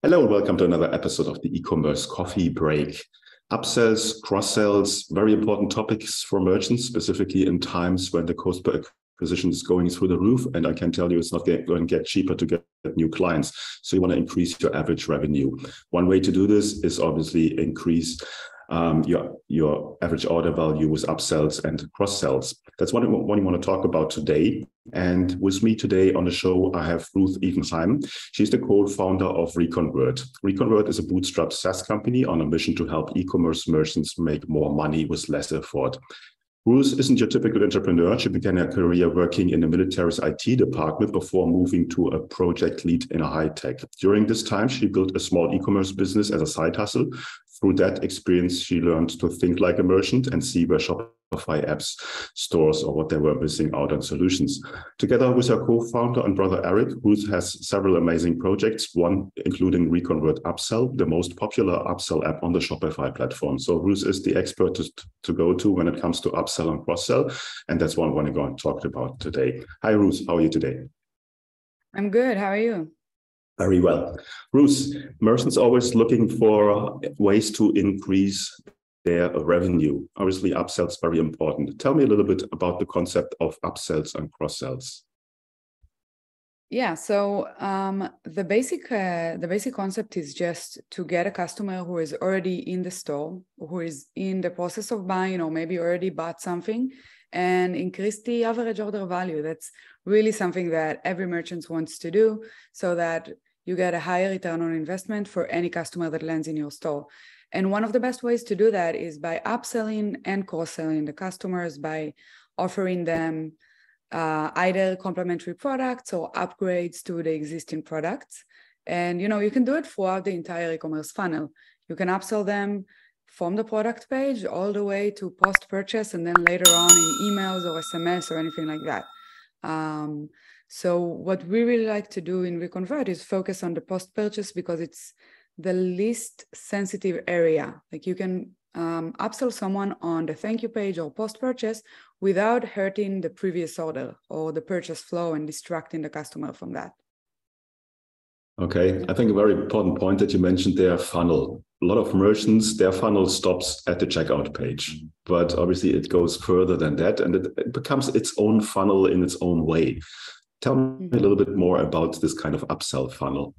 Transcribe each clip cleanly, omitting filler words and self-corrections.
Hello and welcome to another episode of the e-commerce coffee break. Upsells, cross-sells, very important topics for merchants, specifically in times when the cost per acquisition is going through the roof. And I can tell you it's not going to get cheaper to get new clients. So you want to increase your average revenue. One way to do this is obviously increase your average order value with upsells and cross-sells. That's what you want to talk about today. And with me today on the show, I have Ruth Even Haim. She's the co-founder of ReConvert. ReConvert is a bootstrap SaaS company on a mission to help e-commerce merchants make more money with less effort. Ruth isn't your typical entrepreneur. She began her career working in the military's IT department before moving to a project lead in a high tech. During this time, she built a small e-commerce business as a side hustle. Through that experience, she learned to think like a merchant and see where Shopify apps, stores, or what they were missing out on solutions. Together with her co-founder and brother Eric, Ruth has several amazing projects, one including ReConvert Upsell, the most popular upsell app on the Shopify platform. So Ruth is the expert to go to when it comes to upsell and cross-sell, and that's what we're going to talk about today. Hi, Ruth. How are you today? I'm good. How are you? Very well. Ruth, merchants always looking for ways to increase their revenue. Obviously, upsells very important. Tell me a little bit about the concept of upsells and cross-sells. Yeah, so the basic concept is just to get a customer who is already in the store, who is in the process of buying or maybe already bought something, and increase the average order value. That's really something that every merchant wants to do so that you get a higher return on investment for any customer that lands in your store. And one of the best ways to do that is by upselling and cross-selling the customers, by offering them either complementary products or upgrades to the existing products. And, you can do it throughout the entire e-commerce funnel. You can upsell them from the product page all the way to post-purchase and then later on in emails or SMS or anything like that. So what we really like to do in ReConvert is focus on the post-purchase because it's the least sensitive area. Like you can upsell someone on the thank you page or post-purchase without hurting the previous order or the purchase flow and distracting the customer from that. Okay, I think a very important point that you mentioned there, funnel. A lot of merchants, their funnel stops at the checkout page, but obviously it goes further than that and it becomes its own funnel in its own way. Tell me a little bit more about this kind of upsell funnel.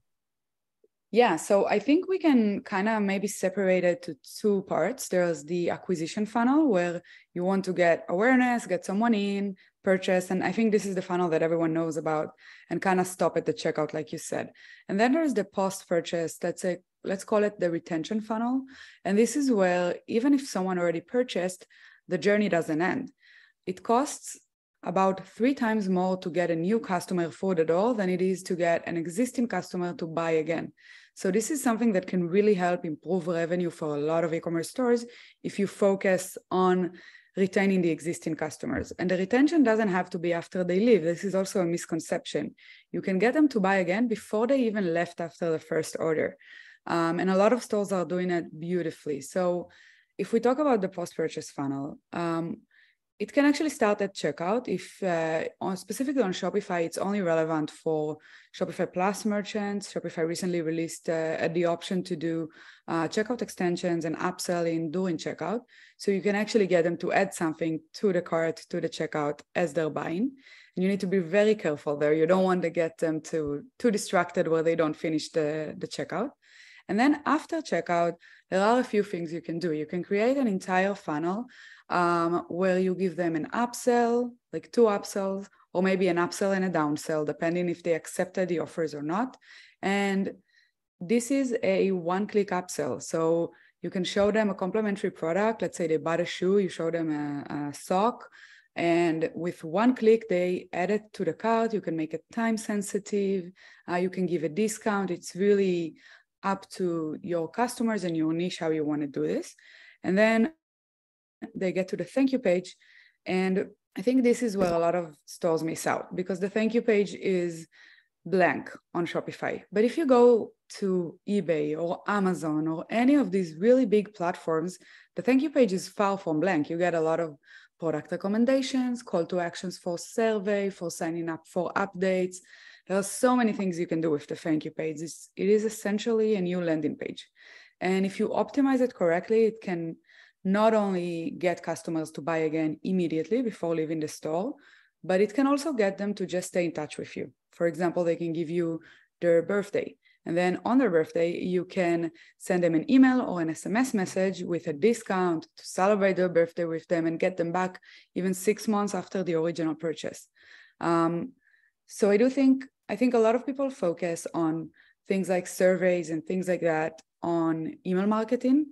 Yeah, so I think we can kind of maybe separate it to two parts. There's the acquisition funnel where you want to get awareness, get someone in, purchase. And I think this is the funnel that everyone knows about and kind of stop at the checkout, like you said. And then there's the post-purchase, let's call it the retention funnel. And this is where even if someone already purchased, the journey doesn't end. It costs about 3 times more to get a new customer through the door than it is to get an existing customer to buy again. So this is something that can really help improve revenue for a lot of e-commerce stores if you focus on retaining the existing customers. And the retention doesn't have to be after they leave. This is also a misconception. You can get them to buy again before they even left after the first order. And a lot of stores are doing it beautifully. So if we talk about the post-purchase funnel, it can actually start at checkout. If specifically on Shopify, it's only relevant for Shopify Plus merchants. Shopify recently released the option to do checkout extensions and upselling during checkout. So you can actually get them to add something to the cart, to the checkout as they're buying. And you need to be very careful there. You don't want to get them too distracted where they don't finish the checkout. And then after checkout, there are a few things you can do. You can create an entire funnel where you give them an upsell, like 2 upsells, or maybe an upsell and a downsell, depending if they accepted the offers or not. And this is a one-click upsell. So you can show them a complementary product. Let's say they bought a shoe, you show them a sock, and with one click, they add it to the cart. You can make it time sensitive. You can give a discount. It's really up to your customers and your niche how you want to do this. And then they get to the thank you page. And I think this is where a lot of stores miss out because the thank you page is blank on Shopify. But if you go to eBay or Amazon or any of these really big platforms, the thank you page is far from blank. You get a lot of product recommendations, call to actions for survey, for signing up for updates. There are so many things you can do with the thank you page. It is essentially a new landing page. And if you optimize it correctly, it can not only get customers to buy again immediately before leaving the store, but it can also get them to just stay in touch with you. For example, they can give you their birthday. And then on their birthday, you can send them an email or an SMS message with a discount to celebrate their birthday with them and get them back even 6 months after the original purchase. So I think a lot of people focus on things like surveys and things like that on email marketing,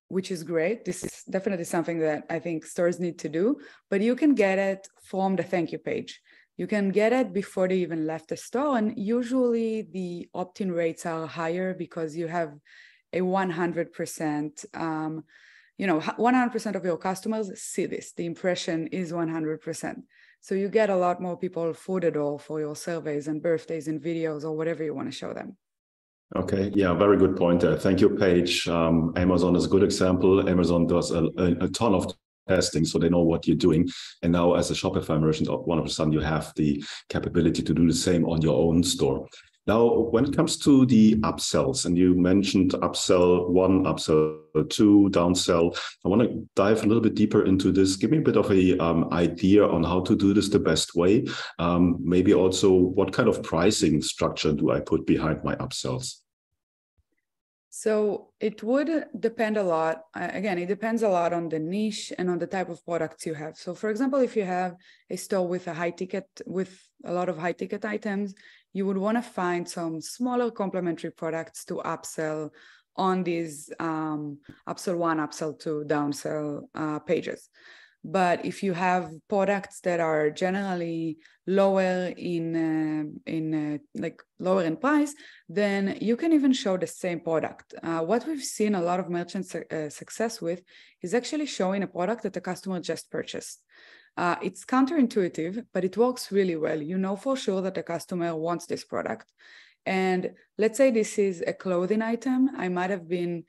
which is great. This is definitely something that I think stores need to do, but you can get it from the thank you page. You can get it before they even left the store. And usually the opt-in rates are higher because you have a 100%, 100% of your customers see this. The impression is 100%. So you get a lot more people through the door for your surveys and birthdays and videos or whatever you want to show them. Okay, yeah, very good point there. Thank you, Paige. Amazon is a good example. Amazon does a ton of testing, so they know what you're doing. And now as a Shopify merchant, all of a sudden you have the capability to do the same on your own store. Now, when it comes to the upsells, and you mentioned upsell 1, upsell 2, downsell, I want to dive a little bit deeper into this. Give me a bit of a idea on how to do this the best way. Maybe also what kind of pricing structure do I put behind my upsells? So it would depend a lot. Again, it depends a lot on the niche and on the type of products you have. So for example, if you have a store with a lot of high ticket items, you would want to find some smaller complementary products to upsell on these upsell 1, upsell 2, downsell pages. But if you have products that are generally lower lower in price, then you can even show the same product. What we've seen a lot of merchants success with is actually showing a product that the customer just purchased. It's counterintuitive, but it works really well. You know for sure that the customer wants this product. And let's say this is a clothing item. I might have been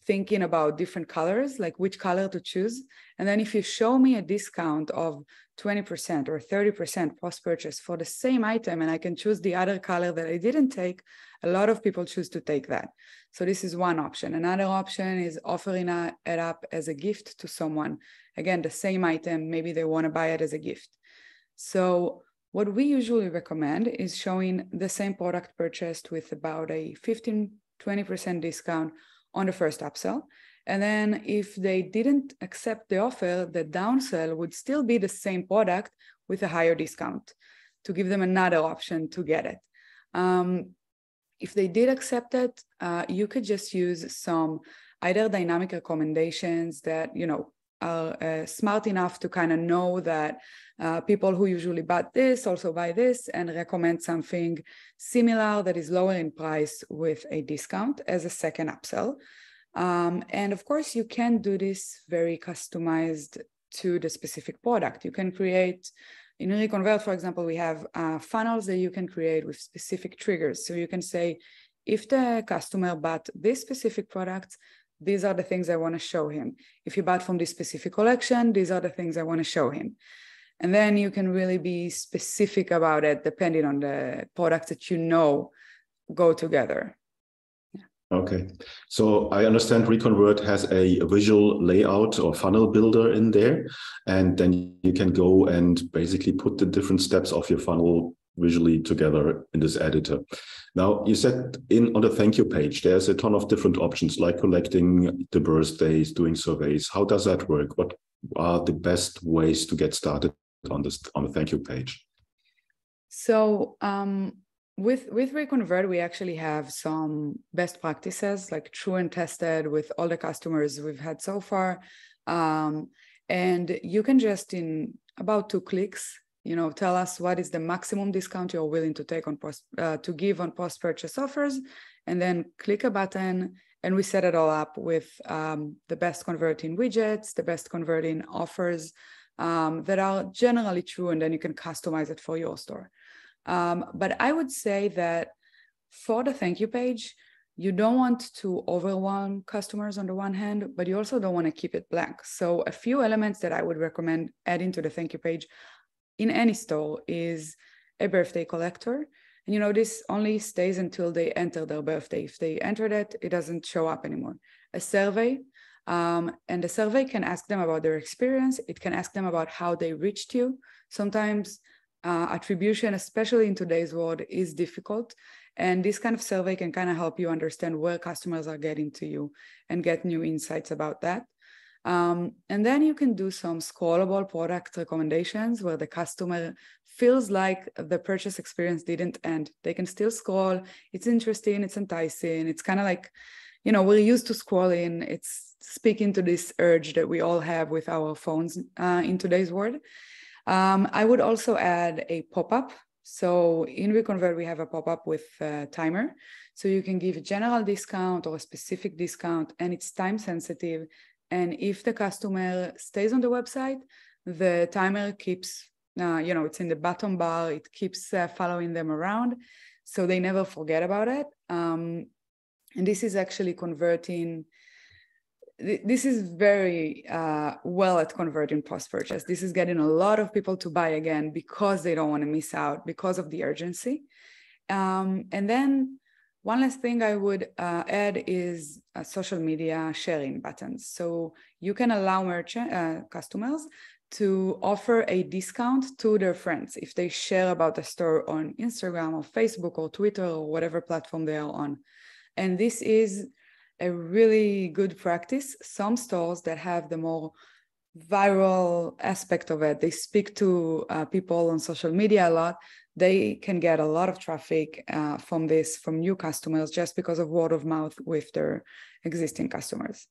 thinking about different colors, like which color to choose. And then if you show me a discount of 20% or 30% post-purchase for the same item, and I can choose the other color that I didn't take, a lot of people choose to take that. So this is one option. Another option is offering it up as a gift to someone. Again, the same item, maybe they want to buy it as a gift. So what we usually recommend is showing the same product purchased with about a 15-20% discount on the first upsell. And then if they didn't accept the offer, the downsell would still be the same product with a higher discount to give them another option to get it. If they did accept it, you could just use some either dynamic recommendations that, are smart enough to kind of know that people who usually buy this also buy this, and recommend something similar that is lower in price with a discount as a second upsell. And of course, you can do this very customized to the specific product. You can create, in ReConvert, for example, we have funnels that you can create with specific triggers. So you can say, if the customer bought this specific product, these are the things I want to show him. If you bought from this specific collection, these are the things I want to show him. And then you can really be specific about it depending on the products that go together. Okay, so I understand ReConvert has a visual layout or funnel builder in there, and then you can go and basically put the different steps of your funnel visually together in this editor. Now, you said on the thank you page, there's a ton of different options like collecting the birthdays, doing surveys. How does that work? What are the best ways to get started on the thank you page? So with ReConvert, we actually have some best practices, like true and tested with all the customers we've had so far. And you can just in about 2 clicks, tell us what is the maximum discount you're willing to take to give on post-purchase offers, and then click a button, and we set it all up with the best converting widgets, the best converting offers that are generally true, and then you can customize it for your store. But I would say that for the thank you page, you don't want to overwhelm customers on the one hand, but you also don't want to keep it blank. So a few elements that I would recommend adding to the thank you page in any store is a birthday collector. And this only stays until they enter their birthday. If they entered it, it doesn't show up anymore. A survey, and the survey can ask them about their experience. It can ask them about how they reached you. Sometimes attribution, especially in today's world, is difficult. And this kind of survey can kind of help you understand where customers are getting to you and get new insights about that. And then you can do some scrollable product recommendations where the customer feels like the purchase experience didn't end. They can still scroll. It's interesting. It's enticing. It's kind of like, we're used to scrolling. It's speaking to this urge that we all have with our phones in today's world. I would also add a pop-up. So in ReConvert, we have a pop-up with a timer. So you can give a general discount or a specific discount, and it's time sensitive. And if the customer stays on the website, the timer keeps, it's in the bottom bar. It keeps following them around, so they never forget about it. And this is actually converting. This is very well at converting post-purchase. This is getting a lot of people to buy again because they don't want to miss out because of the urgency. And then one last thing I would add is social media sharing buttons. So you can allow customers to offer a discount to their friends if they share about the store on Instagram or Facebook or Twitter or whatever platform they are on. And this is a really good practice. Some stores that have the more viral aspect of it, they speak to people on social media a lot. They can get a lot of traffic from new customers just because of word of mouth with their existing customers.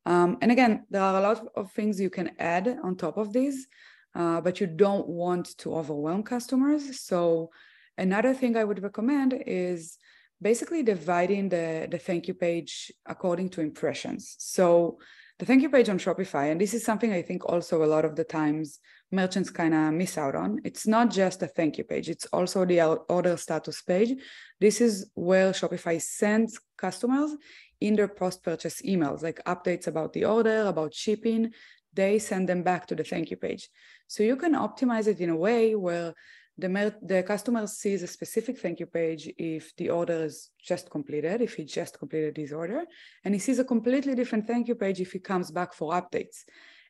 And again, there are a lot of things you can add on top of these, but you don't want to overwhelm customers. So another thing I would recommend is basically dividing the thank you page according to impressions. So the thank you page on Shopify, and this is something I think also a lot of the times merchants kind of miss out on. It's not just a thank you page. It's also the order status page. This is where Shopify sends customers in their post-purchase emails, like updates about the order, about shipping. They send them back to the thank you page. So you can optimize it in a way where the customer sees a specific thank you page if the order is just completed, if he just completed his order, and he sees a completely different thank you page if he comes back for updates.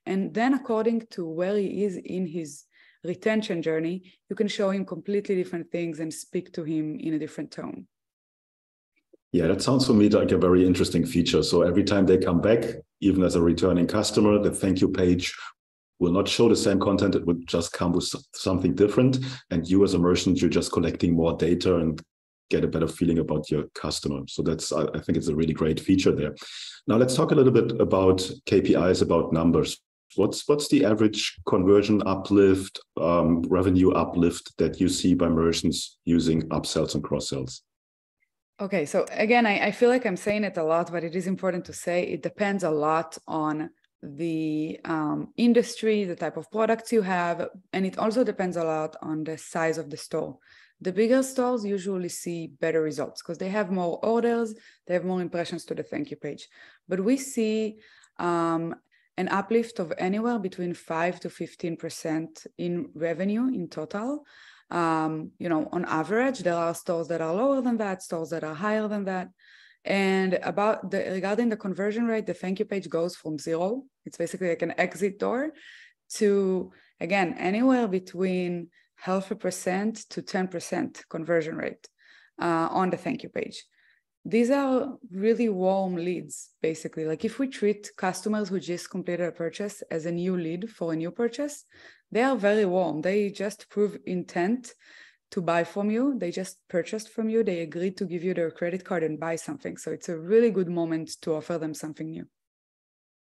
And then according to where he is in his retention journey, you can show him completely different things and speak to him in a different tone. Yeah, that sounds for me like a very interesting feature. So every time they come back, even as a returning customer, the thank you page will not show the same content. It would just come with something different. And you as a merchant, you're just collecting more data and get a better feeling about your customer. So I think it's a really great feature there. Now let's talk a little bit about KPIs, about numbers. What's the average conversion uplift, revenue uplift that you see by merchants using upsells and cross-sells? Okay, so again, I feel like I'm saying it a lot, but it is important to say it depends a lot on the industry, the type of products you have, and it also depends a lot on the size of the store. The bigger stores usually see better results because they have more orders, they have more impressions to the thank you page. But we see an uplift of anywhere between 5 to 15% in revenue in total. On average, there are stores that are lower than that, stores that are higher than that. And regarding the conversion rate, the thank you page goes from 0. It's basically like an exit door to, again, anywhere between 0.5% to 10% conversion rate on the thank you page. These are really warm leads, basically. Like if we treat customers who just completed a purchase as a new lead for a new purchase, they are very warm. They just prove intent to buy from you. They just purchased from you. They agreed to give you their credit card and buy something. So it's a really good moment to offer them something new.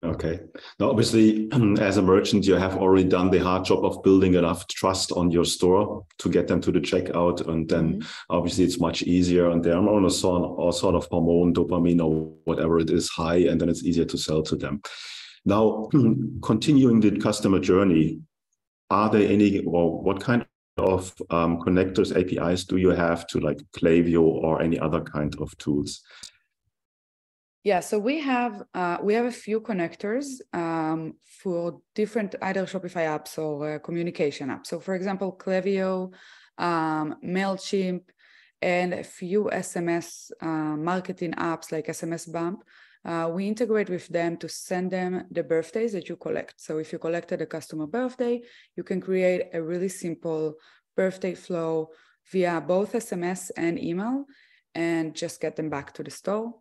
Okay. Now, obviously, as a merchant, you have already done the hard job of building enough trust on your store to get them to the checkout. And then obviously it's much easier. And they're on a sort of hormone, dopamine or whatever it is high. And then it's easier to sell to them. Now, continuing the customer journey, are there any, or what kind of connectors, APIs do you have to like Klaviyo or any other kind of tools? Yeah, so we have a few connectors for different either Shopify apps or communication apps. So for example, Klaviyo, MailChimp, and a few SMS marketing apps like SMS Bump. We integrate with them to send them the birthdays that you collect. So if you collected a customer birthday, you can create a really simple birthday flow via both SMS and email and just get them back to the store.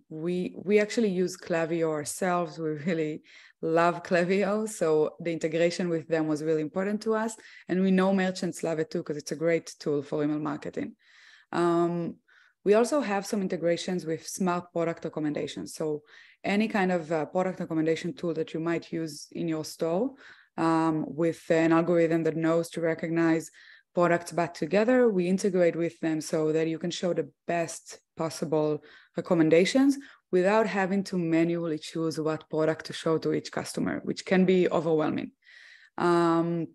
We actually use Klaviyo ourselves. We really love Klaviyo, so the integration with them was really important to us. And we know merchants love it too, because it's a great tool for email marketing. We also have some integrations with smart product recommendations. So any kind of product recommendation tool that you might use in your store with an algorithm that knows to recognize products back together, we integrate with them so that you can show the best possible recommendations without having to manually choose what product to show to each customer, which can be overwhelming. And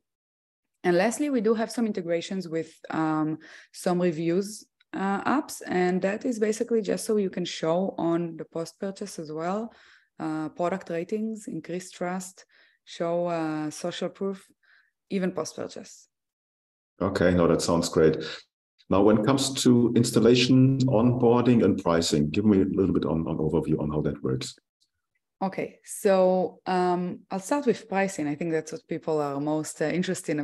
lastly, we do have some integrations with some reviews apps, and that is basically just so you can show on the post-purchase as well, product ratings, increase trust, show social proof, even post-purchase. Okay, no, that sounds great. Now, when it comes to installation, onboarding, and pricing, give me a little bit on overview on how that works. Okay, so I'll start with pricing. I think that's what people are most interested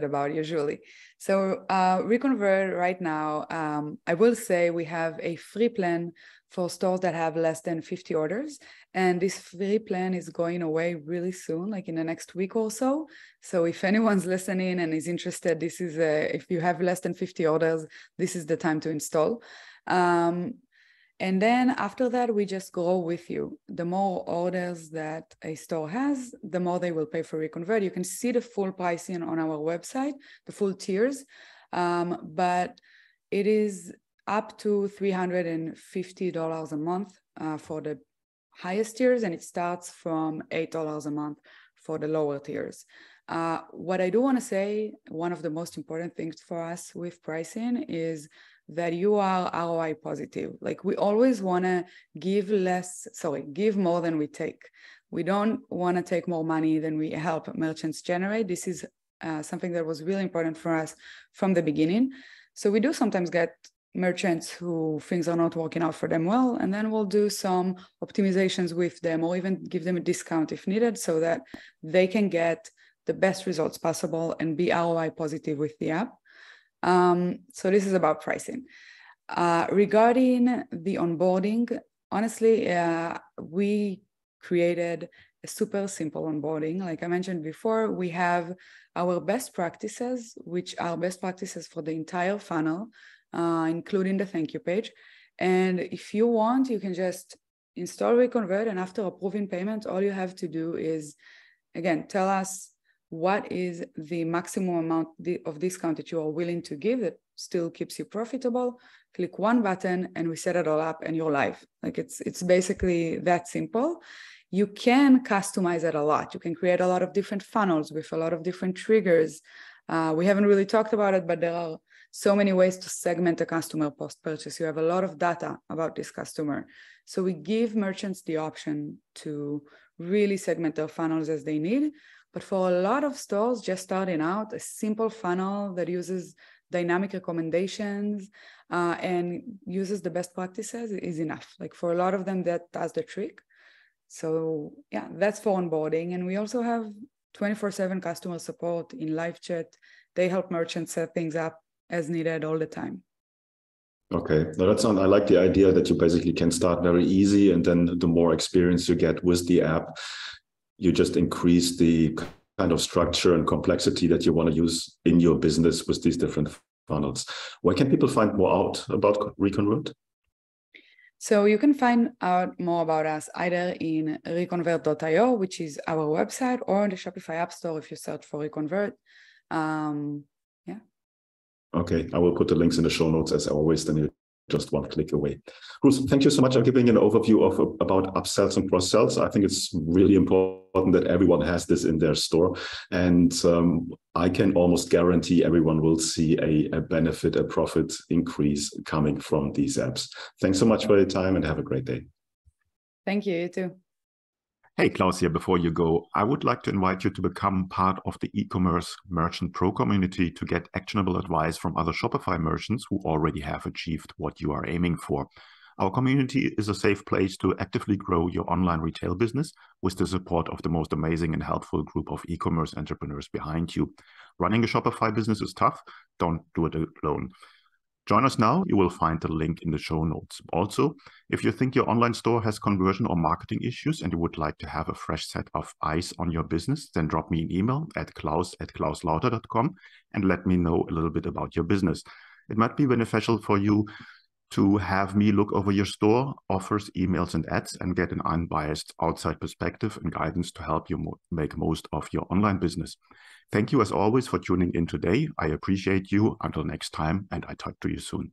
about usually. So ReConvert right now, I will say we have a free plan for stores that have less than 50 orders. And this free plan is going away really soon, like in the next week or so. So if anyone's listening and is interested, this is if you have less than 50 orders, this is the time to install. And then after that, we just grow with you. The more orders that a store has, the more they will pay for ReConvert. You can see the full pricing on our website, the full tiers, but it is up to $350 a month for the highest tiers, and it starts from $8 a month for the lower tiers. What I do want to say, one of the most important things for us with pricing is that you are ROI positive. Like we always want to give more than we take. We don't want to take more money than we help merchants generate. This is something that was really important for us from the beginning. So we do sometimes get merchants who things are not working out for them well, and then we'll do some optimizations with them or even give them a discount if needed so that they can get the best results possible and be ROI positive with the app. So this is about pricing. Regarding the onboarding, honestly, we created a super simple onboarding. Like I mentioned before, we have our best practices, which are best practices for the entire funnel, including the thank you page. And if you want, you can just install ReConvert, and after approving payment, all you have to do is, again, tell us what is the maximum amount of discount that you are willing to give that still keeps you profitable. Click one button and we set it all up and you're live. Like it's basically that simple. You can customize it a lot. You can create a lot of different funnels with a lot of different triggers. We haven't really talked about it, but there are so many ways to segment a customer post-purchase. You have a lot of data about this customer. So we give merchants the option to really segment their funnels as they need. But for a lot of stores just starting out, a simple funnel that uses dynamic recommendations and uses the best practices is enough. Like for a lot of them, that does the trick. So yeah, that's for onboarding. And we also have 24/7 customer support in live chat. They help merchants set things up as needed all the time. Okay, now I like the idea that you basically can start very easy, and then the more experience you get with the app, you just increase the kind of structure and complexity that you want to use in your business with these different funnels. Where can people find more out about ReConvert? So you can find out more about us either in reconvert.io, which is our website, or in the Shopify App Store if you search for ReConvert. Yeah. Okay, I will put the links in the show notes as always, then you just one click away. Ruth, thank you so much for giving an overview about upsells and cross-sells. I think it's really important that everyone has this in their store. And I can almost guarantee everyone will see a benefit, a profit increase coming from these apps. Thanks so much for your time and have a great day. Thank you, you too. Hey, Klaus here. Before you go, I would like to invite you to become part of the e-commerce merchant pro community to get actionable advice from other Shopify merchants who already have achieved what you are aiming for. Our community is a safe place to actively grow your online retail business with the support of the most amazing and helpful group of e-commerce entrepreneurs behind you. Running a Shopify business is tough. Don't do it alone. Join us now. You will find the link in the show notes. Also, if you think your online store has conversion or marketing issues and you would like to have a fresh set of eyes on your business, then drop me an email at klaus@klauslauter.com and let me know a little bit about your business. It might be beneficial for you to have me look over your store, offers, emails, and ads and get an unbiased outside perspective and guidance to help you make most of your online business. Thank you as always for tuning in today. I appreciate you. Until next time, and I talk to you soon.